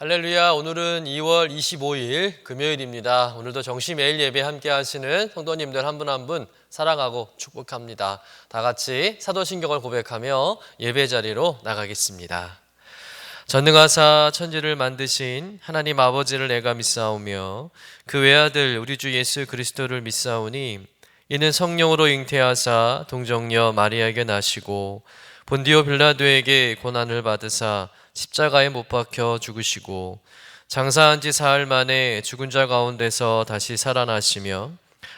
할렐루야. 오늘은 2월 25일 금요일입니다. 오늘도 정시 매일 예배 함께 하시는 성도님들 한 분 한 분 사랑하고 축복합니다. 다 같이 사도신경을 고백하며 예배 자리로 나가겠습니다. 전능하사 천지를 만드신 하나님 아버지를 내가 믿사오며 그 외아들 우리 주 예수 그리스도를 믿사오니 이는 성령으로 잉태하사 동정녀 마리아에게 나시고 본디오 빌라도에게 고난을 받으사 십자가에 못 박혀 죽으시고 장사한 지 사흘 만에 죽은 자 가운데서 다시 살아나시며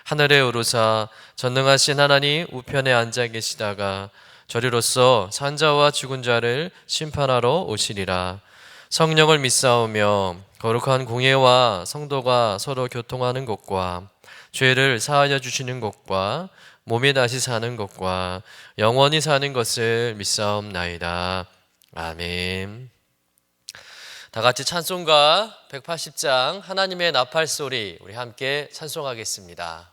하늘에 오르사 전능하신 하나님 우편에 앉아 계시다가 저리로서 산자와 죽은 자를 심판하러 오시리라. 성령을 믿사오며 거룩한 공예와 성도가 서로 교통하는 것과 죄를 사하여 주시는 것과 몸이 다시 사는 것과 영원히 사는 것을 믿사옵나이다. 아멘. 다 같이 찬송가 180장 하나님의 나팔 소리 우리 함께 찬송하겠습니다.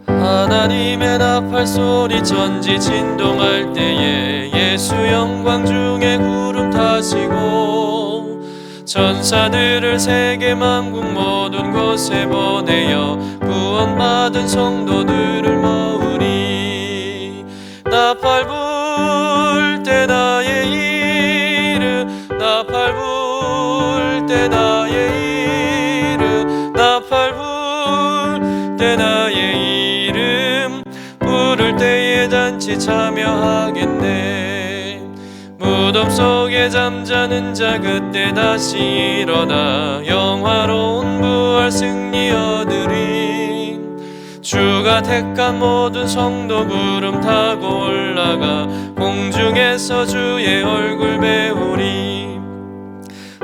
하나님의 나팔 소리 천지 진동할 때에 예수 영광 중에 구름 타시고 천사들을 세계 만국 모든 곳에 보내어 구원받은 성도들을 모으리. 나팔 불 때 나의 이름 나팔 불 때 나의 이름 나팔 불 때 나의 이름 부를 때에 잔치 참여하겠네. 무덤 속에 잠자는 자 그때 다시 일어나 영화로운 부활 승리 얻으리. 주가 택한 모든 성도 구름 타고 올라가 공중에서 주의 얼굴 배우리.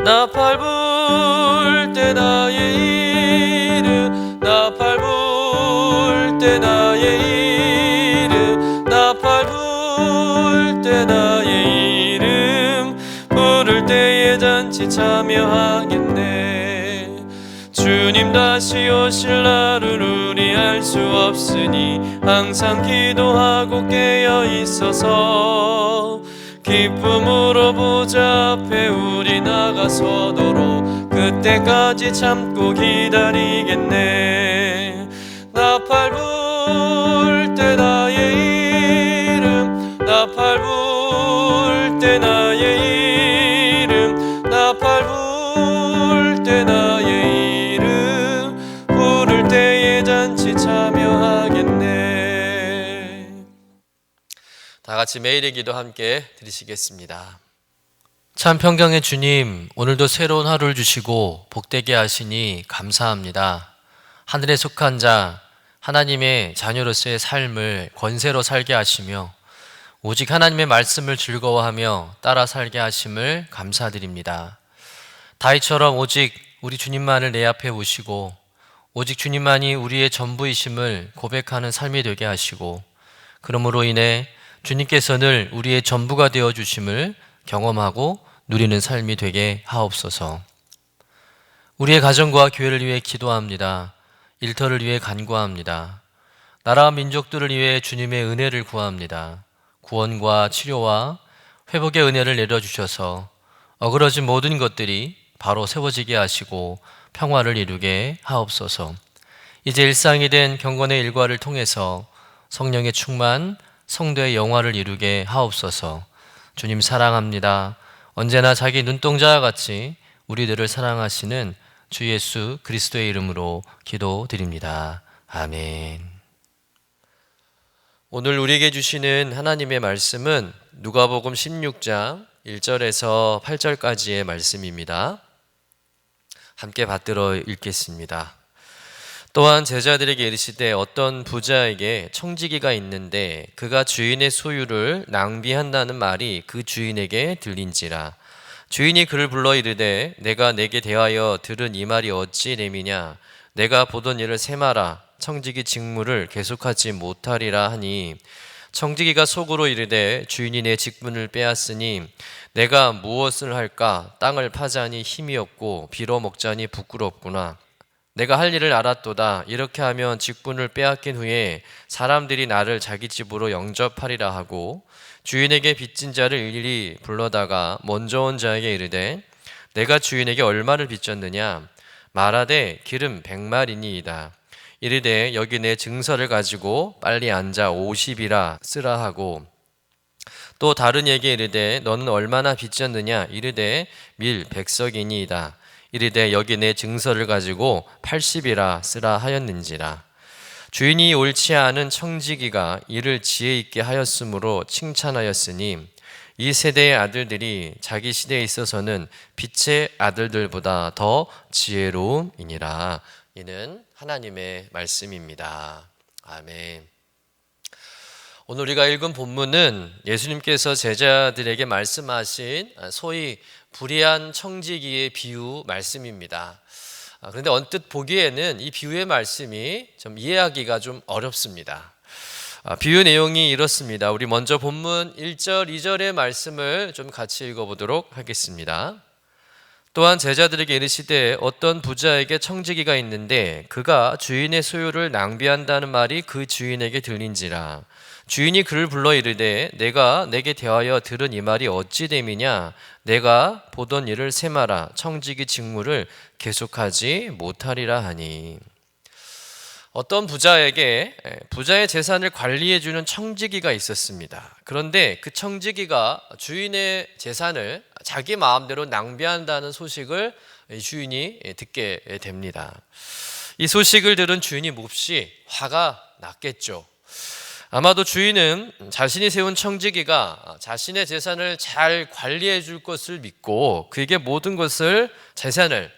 나팔 불 때 나의 이름 나팔 불 때 나의 이름 나팔 불 때 나의 부를 때에 잔치 참여하겠네. 주님 다시 오실 날을 우리 알 수 없으니 항상 기도하고 깨어 있어서 기쁨으로 보좌 앞에 우리 나가서도록 그때까지 참고 기다리겠네. 나팔 불 때 나의 이름 나팔 불 때 나의 이름 나팔 불 때 나의 이름 부를 때에 잔치 참여하겠네. 다 같이 매일의 기도 함께 드리시겠습니다. 참 평강의 주님, 오늘도 새로운 하루를 주시고 복되게 하시니 감사합니다. 하늘에 속한 자 하나님의 자녀로서의 삶을 권세로 살게 하시며 오직 하나님의 말씀을 즐거워하며 따라 살게 하심을 감사드립니다. 다윗처럼 오직 우리 주님만을 내 앞에 모시고 오직 주님만이 우리의 전부이심을 고백하는 삶이 되게 하시고 그러므로 인해 주님께서 늘 우리의 전부가 되어주심을 경험하고 누리는 삶이 되게 하옵소서. 우리의 가정과 교회를 위해 기도합니다. 일터를 위해 간구합니다. 나라와 민족들을 위해 주님의 은혜를 구합니다. 구원과 치료와 회복의 은혜를 내려주셔서 어그러진 모든 것들이 바로 세워지게 하시고 평화를 이루게 하옵소서. 이제 일상이 된 경건의 일과를 통해서 성령의 충만, 성도의 영화를 이루게 하옵소서. 주님 사랑합니다. 언제나 자기 눈동자와 같이 우리들을 사랑하시는 주 예수 그리스도의 이름으로 기도드립니다. 아멘. 오늘 우리에게 주시는 하나님의 말씀은 누가복음 16장 1절에서 8절까지의 말씀입니다. 함께 받들어 읽겠습니다. 또한 제자들에게 이르시되 어떤 부자에게 청지기가 있는데 그가 주인의 소유를 낭비한다는 말이 그 주인에게 들린지라. 주인이 그를 불러 이르되 내가 내게 대하여 들은 이 말이 어찌 됨이냐. 내가 보던 일을 세마라. 청지기 직무를 계속하지 못하리라 하니 청지기가 속으로 이르되 주인이 내 직분을 빼앗으니 내가 무엇을 할까. 땅을 파자니 힘이 없고 빌어먹자니 부끄럽구나. 내가 할 일을 알았도다. 이렇게 하면 직분을 빼앗긴 후에 사람들이 나를 자기 집으로 영접하리라 하고 주인에게 빚진 자를 일일이 불러다가 먼저 온 자에게 이르되 내가 주인에게 얼마를 빚졌느냐 말하되 기름 100마리니이다. 이르되 여기 내 증서를 가지고 빨리 앉아 50이라 쓰라 하고 또 다른 이에게 이르되 너는 얼마나 빚졌느냐 이르되 밀 100석이니이다. 이르되 여기 내 증서를 가지고 80이라 쓰라 하였는지라. 주인이 옳지 않은 청지기가 이를 지혜 있게 하였으므로 칭찬하였으니 이 세대의 아들들이 자기 시대에 있어서는 빛의 아들들보다 더 지혜로움이니라. 이는 하나님의 말씀입니다. 아멘. 오늘 우리가 읽은 본문은 예수님께서 제자들에게 말씀하신 소위 불의한 청지기의 비유 말씀입니다. 그런데 언뜻 보기에는 이 비유의 말씀이 좀 이해하기가 좀 어렵습니다. 비유 내용이 이렇습니다. 우리 먼저 본문 1절, 2절의 말씀을 좀 같이 읽어보도록 하겠습니다. 또한 제자들에게 이르시되 어떤 부자에게 청지기가 있는데 그가 주인의 소유를 낭비한다는 말이 그 주인에게 들린지라. 주인이 그를 불러 이르되 내가 내게 대하여 들은 이 말이 어찌 됨이냐 내가 보던 일을 세마라 청지기 직무를 계속하지 못하리라 하니. 어떤 부자에게 부자의 재산을 관리해주는 청지기가 있었습니다. 그런데 그 청지기가 주인의 재산을 자기 마음대로 낭비한다는 소식을 주인이 듣게 됩니다. 이 소식을 들은 주인이 몹시 화가 났겠죠. 아마도 주인은 자신이 세운 청지기가 자신의 재산을 잘 관리해 줄 것을 믿고 그에게 모든 것을 재산을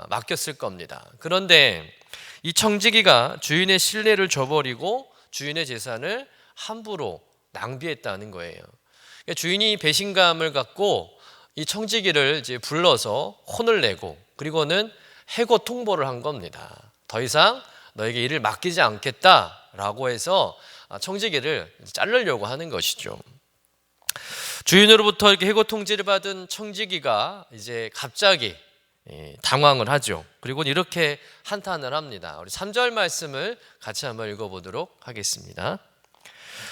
맡겼을 겁니다. 그런데 이 청지기가 주인의 신뢰를 저버리고 주인의 재산을 함부로 낭비했다는 거예요. 주인이 배신감을 갖고 이 청지기를 이제 불러서 혼을 내고 그리고는 해고 통보를 한 겁니다. 더 이상 너에게 일을 맡기지 않겠다라고 해서 청지기를 자르려고 하는 것이죠. 주인으로부터 이렇게 해고 통지를 받은 청지기가 이제 갑자기 당황을 하죠. 그리고 이렇게 한탄을 합니다. 우리 3절 말씀을 같이 한번 읽어보도록 하겠습니다.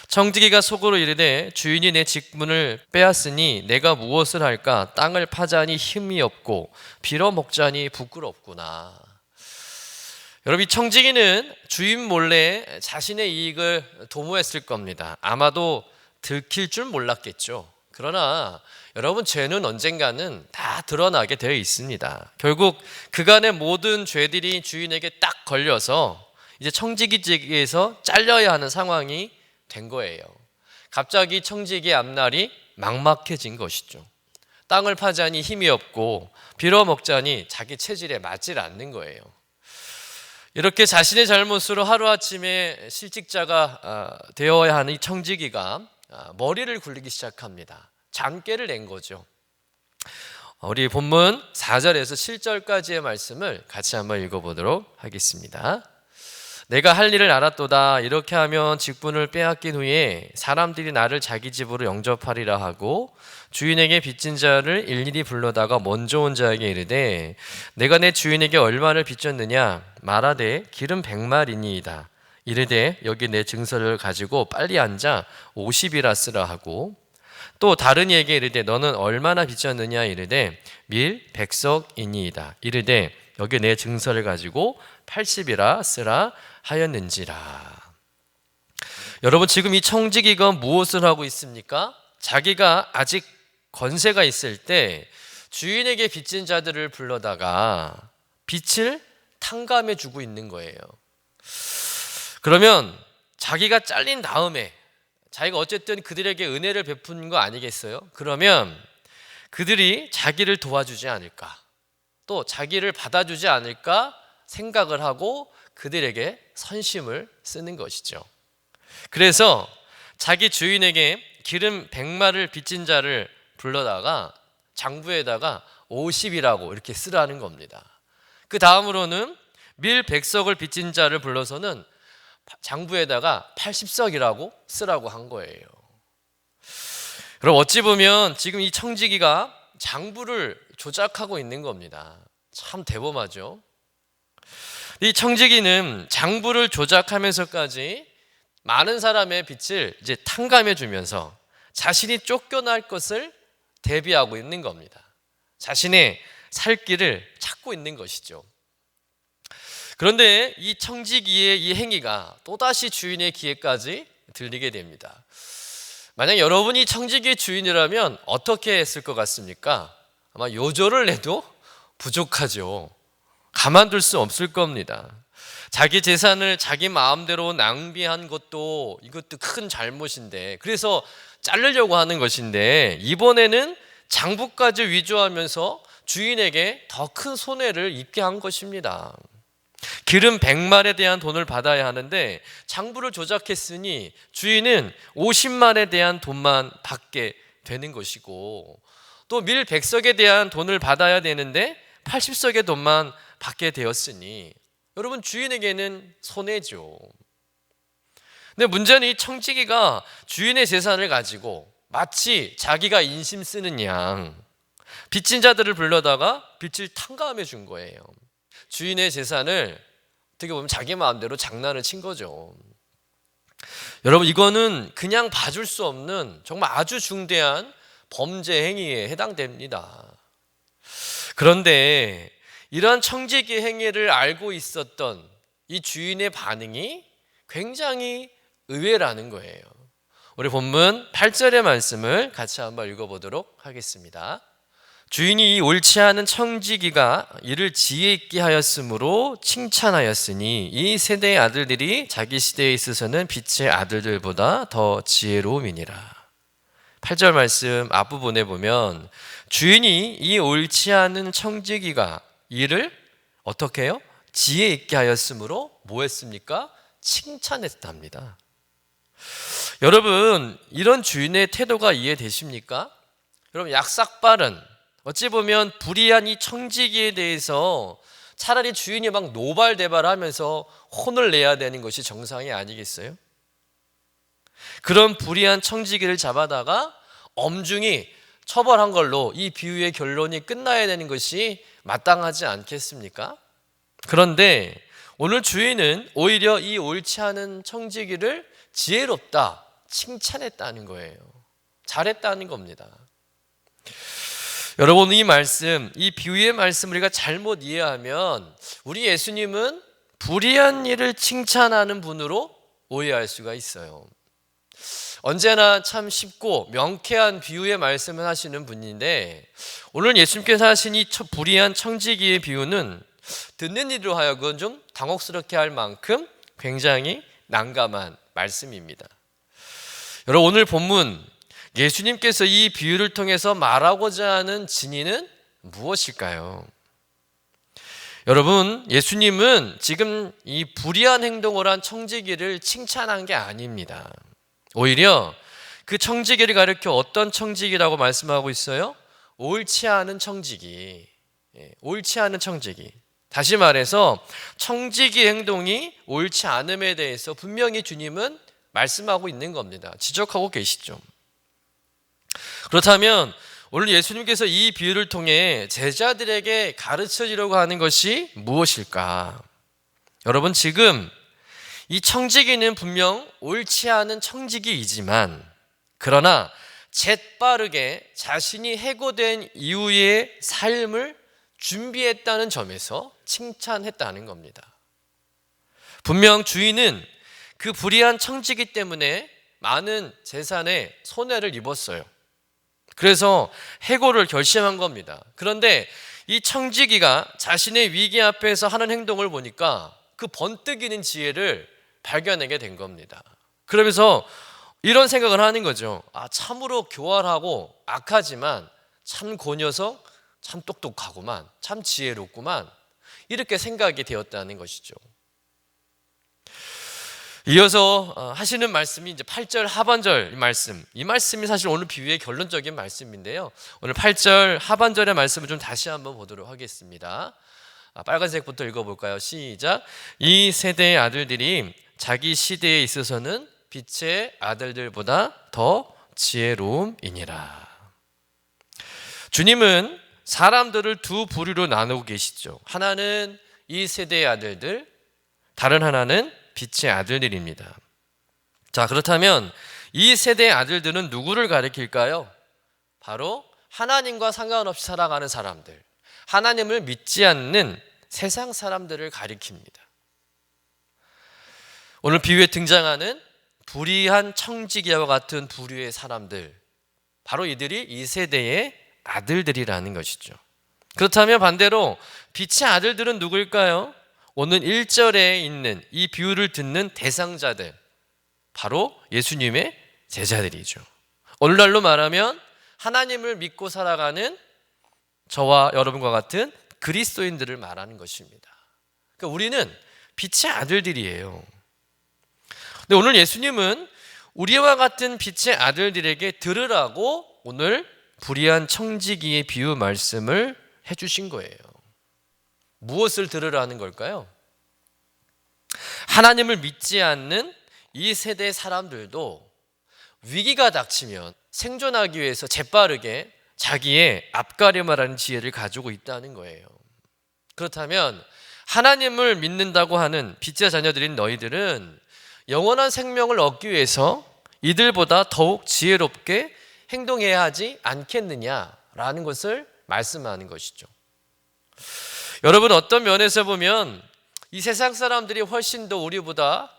청지기가 속으로 이르되 주인이 내 직분을 빼앗으니 내가 무엇을 할까? 땅을 파자니 힘이 없고 빌어먹자니 부끄럽구나. 여러분, 이 청지기는 주인 몰래 자신의 이익을 도모했을 겁니다. 아마도 들킬 줄 몰랐겠죠. 그러나 여러분, 죄는 언젠가는 다 드러나게 되어 있습니다. 결국 그간의 모든 죄들이 주인에게 딱 걸려서 이제 청지기직에서 잘려야 하는 상황이 된 거예요. 갑자기 청지기의 앞날이 막막해진 것이죠. 땅을 파자니 힘이 없고 빌어먹자니 자기 체질에 맞질 않는 거예요. 이렇게 자신의 잘못으로 하루아침에 실직자가 되어야 하는 이 청지기가 머리를 굴리기 시작합니다. 잔꾀를 낸 거죠. 우리 본문 4절에서 7절까지의 말씀을 같이 한번 읽어보도록 하겠습니다. 내가 할 일을 알았도다. 이렇게 하면 직분을 빼앗긴 후에 사람들이 나를 자기 집으로 영접하리라 하고 주인에게 빚진 자를 일일이 불러다가 먼저 온 자에게 이르되 내가 내 주인에게 얼마를 빚졌느냐 말하되 기름 100마리니이다. 이르되 여기 내 증서를 가지고 빨리 앉아 50이라 쓰라 하고 또 다른 이에게 이르되 너는 얼마나 빚졌느냐 이르되 밀 100석이니이다. 이르되 여기 내 증서를 가지고 80이라 쓰라 하였는지라. 여러분, 지금 이 청지기가 무엇을 하고 있습니까? 자기가 아직 권세가 있을 때 주인에게 빚진 자들을 불러다가 빚을 탕감해 주고 있는 거예요. 그러면 자기가 잘린 다음에 자기가 어쨌든 그들에게 은혜를 베푼 거 아니겠어요? 그러면 그들이 자기를 도와주지 않을까, 또 자기를 받아주지 않을까 생각을 하고 그들에게 선심을 쓰는 것이죠. 그래서 자기 주인에게 기름 100마를 빚진 자를 불러다가 장부에다가 50이라고 이렇게 쓰라는 겁니다. 그 다음으로는 밀 100석을 빚진 자를 불러서는 장부에다가 80석이라고 쓰라고 한 거예요. 그럼 어찌 보면 지금 이 청지기가 장부를 조작하고 있는 겁니다. 참 대범하죠. 이 청지기는 장부를 조작하면서까지 많은 사람의 빛을 이제 탕감해 주면서 자신이 쫓겨날 것을 대비하고 있는 겁니다. 자신의 살 길을 찾고 있는 것이죠. 그런데 이 청지기의 이 행위가 또다시 주인의 귀에까지 들리게 됩니다. 만약 여러분이 청지기의 주인이라면 어떻게 했을 것 같습니까? 아마 요절을 내도 부족하죠. 가만둘 수 없을 겁니다. 자기 재산을 자기 마음대로 낭비한 것도 이것도 큰 잘못인데, 그래서 자르려고 하는 것인데 이번에는 장부까지 위조하면서 주인에게 더 큰 손해를 입게 한 것입니다. 기름 100말에 대한 돈을 받아야 하는데 장부를 조작했으니 주인은 50말에 대한 돈만 받게 되는 것이고, 또 밀 100석에 대한 돈을 받아야 되는데 80석의 돈만 받게 되었으니 여러분, 주인에게는 손해죠. 근데 문제는 이 청지기가 주인의 재산을 가지고 마치 자기가 인심 쓰는 양 빚진 자들을 불러다가 빚을 탕감해 준 거예요. 주인의 재산을 어떻게 보면 자기 마음대로 장난을 친 거죠. 여러분, 이거는 그냥 봐줄 수 없는 정말 아주 중대한 범죄 행위에 해당됩니다. 그런데 이러한 청지기 행위를 알고 있었던 이 주인의 반응이 굉장히 의외라는 거예요. 우리 본문 8절의 말씀을 같이 한번 읽어보도록 하겠습니다. 주인이 이 옳지 않은 청지기가 이를 지혜 있게 하였으므로 칭찬하였으니 이 세대의 아들들이 자기 시대에 있어서는 빛의 아들들보다 더 지혜로움이니라. 8절 말씀 앞부분에 보면 주인이 이 옳지 않은 청지기가 이를 어떻게 해요? 지혜 있게 하였으므로 뭐 했습니까? 칭찬했답니다. 여러분, 이런 주인의 태도가 이해되십니까? 여러분, 약삭빠른, 어찌 보면 불의한 이 청지기에 대해서 차라리 주인이 막 노발대발하면서 혼을 내야 되는 것이 정상이 아니겠어요? 그런 불의한 청지기를 잡아다가 엄중히 처벌한 걸로 이 비유의 결론이 끝나야 되는 것이 마땅하지 않겠습니까? 그런데 오늘 주인은 오히려 이 옳지 않은 청지기를 지혜롭다, 칭찬했다는 거예요. 잘했다는 겁니다. 여러분, 이 말씀, 이 비유의 말씀 우리가 잘못 이해하면 우리 예수님은 불의한 일을 칭찬하는 분으로 오해할 수가 있어요. 언제나 참 쉽고 명쾌한 비유의 말씀을 하시는 분인데 오늘 예수님께서 하신 이 불의한 청지기의 비유는 듣는 이로 하여금 좀 당혹스럽게 할 만큼 굉장히 난감한 말씀입니다. 여러분, 오늘 본문 예수님께서 이 비유를 통해서 말하고자 하는 진의는 무엇일까요? 여러분, 예수님은 지금 이 불의한 행동을 한 청지기를 칭찬한 게 아닙니다. 오히려 그 청지기를 가리켜 어떤 청지기라고 말씀하고 있어요? 옳지 않은 청지기. 옳지 않은 청지기. 다시 말해서 청지기 행동이 옳지 않음에 대해서 분명히 주님은 말씀하고 있는 겁니다. 지적하고 계시죠. 그렇다면 오늘 예수님께서 이 비유를 통해 제자들에게 가르쳐 주려고 하는 것이 무엇일까? 여러분, 지금 이 청지기는 분명 옳지 않은 청지기이지만 그러나 재빠르게 자신이 해고된 이후의 삶을 준비했다는 점에서 칭찬했다는 겁니다. 분명 주인은 그 불의한 청지기 때문에 많은 재산에 손해를 입었어요. 그래서 해고를 결심한 겁니다. 그런데 이 청지기가 자신의 위기 앞에서 하는 행동을 보니까 그 번뜩이는 지혜를 발견하게 된 겁니다. 그러면서 이런 생각을 하는 거죠. 참으로 교활하고 악하지만 참 그 녀석 참 똑똑하구만, 참 지혜롭구만, 이렇게 생각이 되었다는 것이죠. 이어서 하시는 말씀이 이제 8절 하반절 말씀. 이 말씀이 사실 오늘 비유의 결론적인 말씀인데요. 오늘 8절 하반절의 말씀을 좀 다시 한번 보도록 하겠습니다. 빨간색부터 읽어볼까요? 시작. 이 세대의 아들들이 자기 시대에 있어서는 빛의 아들들보다 더 지혜로움이니라. 주님은 사람들을 두 부류로 나누고 계시죠. 하나는 이 세대의 아들들, 다른 하나는 빛의 아들들입니다. 자, 그렇다면 이 세대의 아들들은 누구를 가리킬까요? 바로 하나님과 상관없이 살아가는 사람들, 하나님을 믿지 않는 세상 사람들을 가리킵니다. 오늘 비유에 등장하는 불의한 청지기와 같은 부류의 사람들, 바로 이들이 이 세대의 아들들이라는 것이죠. 그렇다면 반대로 빛의 아들들은 누구일까요? 오늘 1절에 있는 이 비유를 듣는 대상자들, 바로 예수님의 제자들이죠. 오늘날로 말하면 하나님을 믿고 살아가는 저와 여러분과 같은 그리스도인들을 말하는 것입니다. 그러니까 우리는 빛의 아들들이에요. 근데 오늘 예수님은 우리와 같은 빛의 아들들에게 들으라고 오늘 불의한 청지기의 비유 말씀을 해주신 거예요. 무엇을 들으라는 걸까요? 하나님을 믿지 않는 이 세대 사람들도 위기가 닥치면 생존하기 위해서 재빠르게 자기의 앞가림하라는 지혜를 가지고 있다는 거예요. 그렇다면 하나님을 믿는다고 하는 빛의 자녀들인 너희들은 영원한 생명을 얻기 위해서 이들보다 더욱 지혜롭게 행동해야 하지 않겠느냐라는 것을 말씀하는 것이죠. 여러분, 어떤 면에서 보면 이 세상 사람들이 훨씬 더 우리보다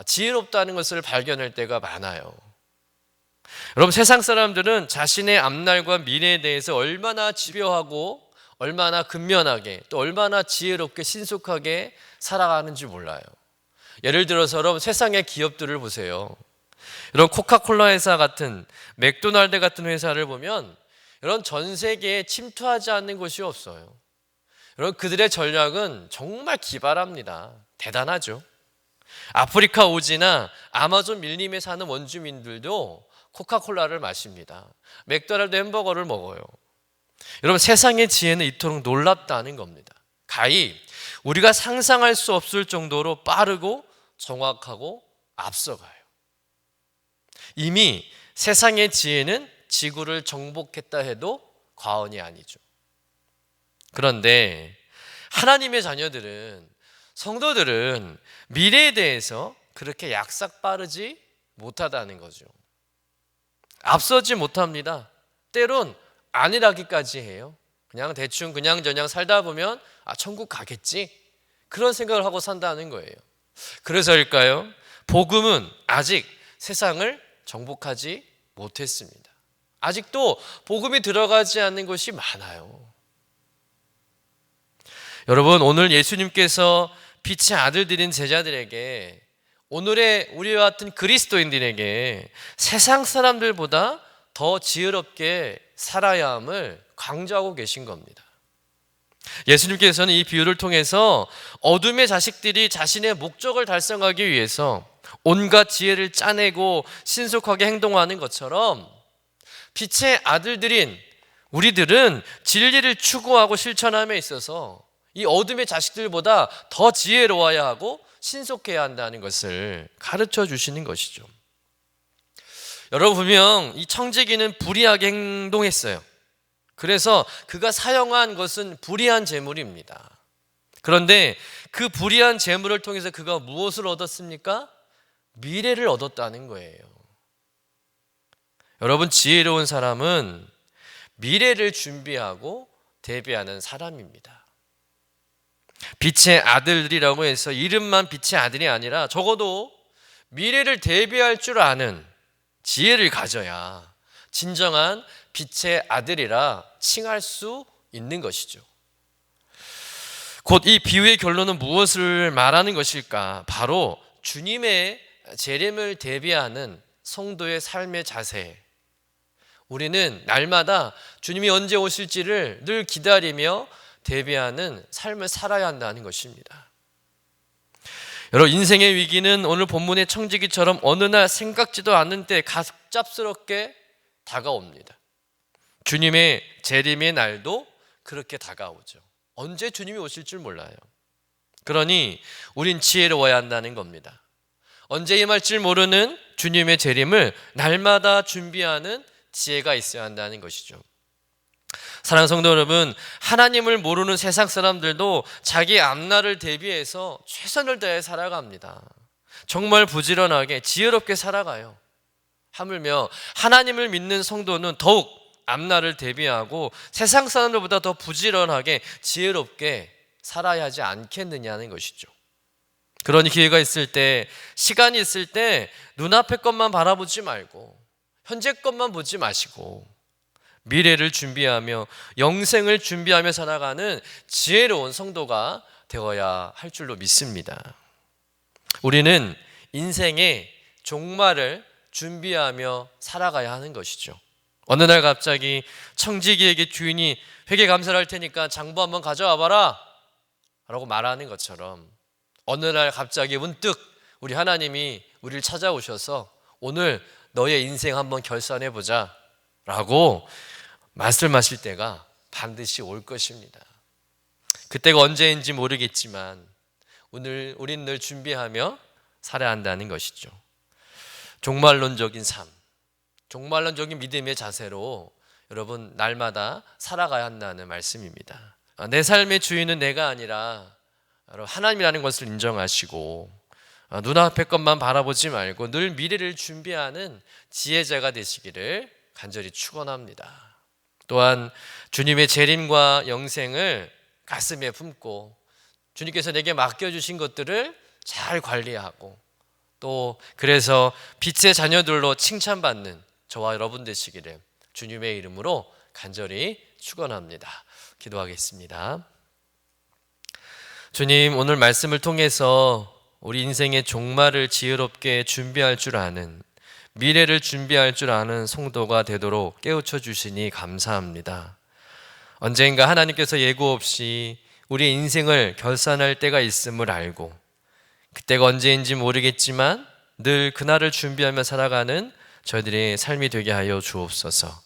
지혜롭다는 것을 발견할 때가 많아요. 여러분, 세상 사람들은 자신의 앞날과 미래에 대해서 얼마나 집요하고 얼마나 근면하게 또 얼마나 지혜롭게 신속하게 살아가는지 몰라요. 예를 들어서 여러분, 세상의 기업들을 보세요. 이런 코카콜라 회사 같은, 맥도날드 같은 회사를 보면 이런 전 세계에 침투하지 않는 곳이 없어요. 여러분, 그들의 전략은 정말 기발합니다. 대단하죠. 아프리카 오지나 아마존 밀림에 사는 원주민들도 코카콜라를 마십니다. 맥도날드 햄버거를 먹어요. 여러분, 세상의 지혜는 이토록 놀랍다는 겁니다. 가히 우리가 상상할 수 없을 정도로 빠르고 정확하고 앞서가요. 이미 세상의 지혜는 지구를 정복했다 해도 과언이 아니죠. 그런데 하나님의 자녀들은, 성도들은 미래에 대해서 그렇게 약삭 빠르지 못하다는 거죠. 앞서지 못합니다. 때론 아니라기까지 해요. 그냥 대충 그냥저냥 살다 보면 천국 가겠지, 그런 생각을 하고 산다는 거예요. 그래서일까요? 복음은 아직 세상을 정복하지 못했습니다. 아직도 복음이 들어가지 않는 것이 많아요. 여러분, 오늘 예수님께서 빛의 아들들인 제자들에게, 오늘의 우리와 같은 그리스도인들에게 세상 사람들보다 더 지혜롭게 살아야 함을 강조하고 계신 겁니다. 예수님께서는 이 비유를 통해서 어둠의 자식들이 자신의 목적을 달성하기 위해서 온갖 지혜를 짜내고 신속하게 행동하는 것처럼 빛의 아들들인 우리들은 진리를 추구하고 실천함에 있어서 이 어둠의 자식들보다 더 지혜로워야 하고 신속해야 한다는 것을 가르쳐 주시는 것이죠. 여러분, 분명 이 청지기는 불의하게 행동했어요. 그래서 그가 사용한 것은 불의한 재물입니다. 그런데 그 불의한 재물을 통해서 그가 무엇을 얻었습니까? 미래를 얻었다는 거예요. 여러분, 지혜로운 사람은 미래를 준비하고 대비하는 사람입니다. 빛의 아들이라고 해서 이름만 빛의 아들이 아니라 적어도 미래를 대비할 줄 아는 지혜를 가져야 진정한 빛의 아들이라 칭할 수 있는 것이죠. 곧 이 비유의 결론은 무엇을 말하는 것일까? 바로 주님의 재림을 대비하는 성도의 삶의 자세. 우리는 날마다 주님이 언제 오실지를 늘 기다리며 대비하는 삶을 살아야 한다는 것입니다. 여러분, 인생의 위기는 오늘 본문의 청지기처럼 어느 날 생각지도 않는 때 갑작스럽게 다가옵니다. 주님의 재림의 날도 그렇게 다가오죠. 언제 주님이 오실 줄 몰라요. 그러니 우린 지혜로워야 한다는 겁니다. 언제 임할지 모르는 주님의 재림을 날마다 준비하는 지혜가 있어야 한다는 것이죠. 사랑하는 성도 여러분, 하나님을 모르는 세상 사람들도 자기 앞날을 대비해서 최선을 다해 살아갑니다. 정말 부지런하게 지혜롭게 살아가요. 하물며 하나님을 믿는 성도는 더욱 앞날을 대비하고 세상 사람들보다 더 부지런하게 지혜롭게 살아야 하지 않겠느냐는 것이죠. 그러니 기회가 있을 때, 시간이 있을 때 눈앞의 것만 바라보지 말고 현재 것만 보지 마시고 미래를 준비하며 영생을 준비하며 살아가는 지혜로운 성도가 되어야 할 줄로 믿습니다. 우리는 인생의 종말을 준비하며 살아가야 하는 것이죠. 어느 날 갑자기 청지기에게 주인이 회개 감사를 할 테니까 장부 한번 가져와 봐라 라고 말하는 것처럼 어느 날 갑자기 문득 우리 하나님이 우리를 찾아오셔서 오늘 너의 인생 한번 결산해보자 라고 말씀하실 때가 반드시 올 것입니다. 그때가 언제인지 모르겠지만 오늘 우린 늘 준비하며 살아야 한다는 것이죠. 종말론적인 삶, 종말론적인 믿음의 자세로 여러분 날마다 살아가야 한다는 말씀입니다. 내 삶의 주인은 내가 아니라 하나님이라는 것을 인정하시고 눈앞의 것만 바라보지 말고 늘 미래를 준비하는 지혜자가 되시기를 간절히 축원합니다. 또한 주님의 재림과 영생을 가슴에 품고 주님께서 내게 맡겨주신 것들을 잘 관리하고 또 그래서 빛의 자녀들로 칭찬받는 저와 여러분 되시기를 주님의 이름으로 간절히 축원합니다. 기도하겠습니다. 주님, 오늘 말씀을 통해서 우리 인생의 종말을 지혜롭게 준비할 줄 아는, 미래를 준비할 줄 아는 성도가 되도록 깨우쳐 주시니 감사합니다. 언젠가 하나님께서 예고 없이 우리의 인생을 결산할 때가 있음을 알고 그때가 언제인지 모르겠지만 늘 그날을 준비하며 살아가는 저희들의 삶이 되게 하여 주옵소서.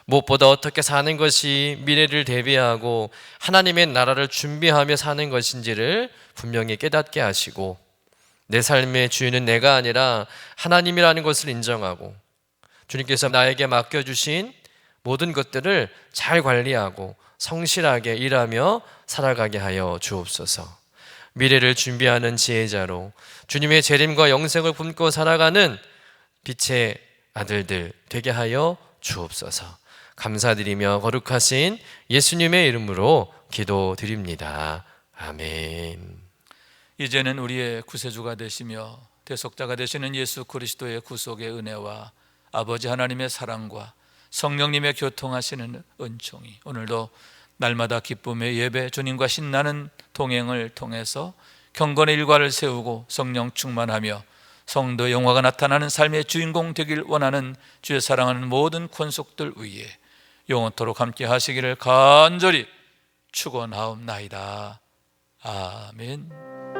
무엇보다 어떻게 사는 것이 미래를 대비하고 하나님의 나라를 준비하며 사는 것인지를 분명히 깨닫게 하시고 내 삶의 주인은 내가 아니라 하나님이라는 것을 인정하고 주님께서 나에게 맡겨주신 모든 것들을 잘 관리하고 성실하게 일하며 살아가게 하여 주옵소서. 미래를 준비하는 지혜자로 주님의 재림과 영생을 품고 살아가는 빛의 아들들 되게 하여 주옵소서. 감사드리며 거룩하신 예수님의 이름으로 기도드립니다. 아멘. 이제는 우리의 구세주가 되시며 대속자가 되시는 예수 그리스도의 구속의 은혜와 아버지 하나님의 사랑과 성령님의 교통하시는 은총이 오늘도 날마다 기쁨의 예배 주님과 신나는 동행을 통해서 경건의 일과를 세우고 성령 충만하며 성도의 영화가 나타나는 삶의 주인공 되길 원하는 주의 사랑하는 모든 권속들 위에 영원토록 함께 하시기를 간절히 축원하옵나이다. 아멘.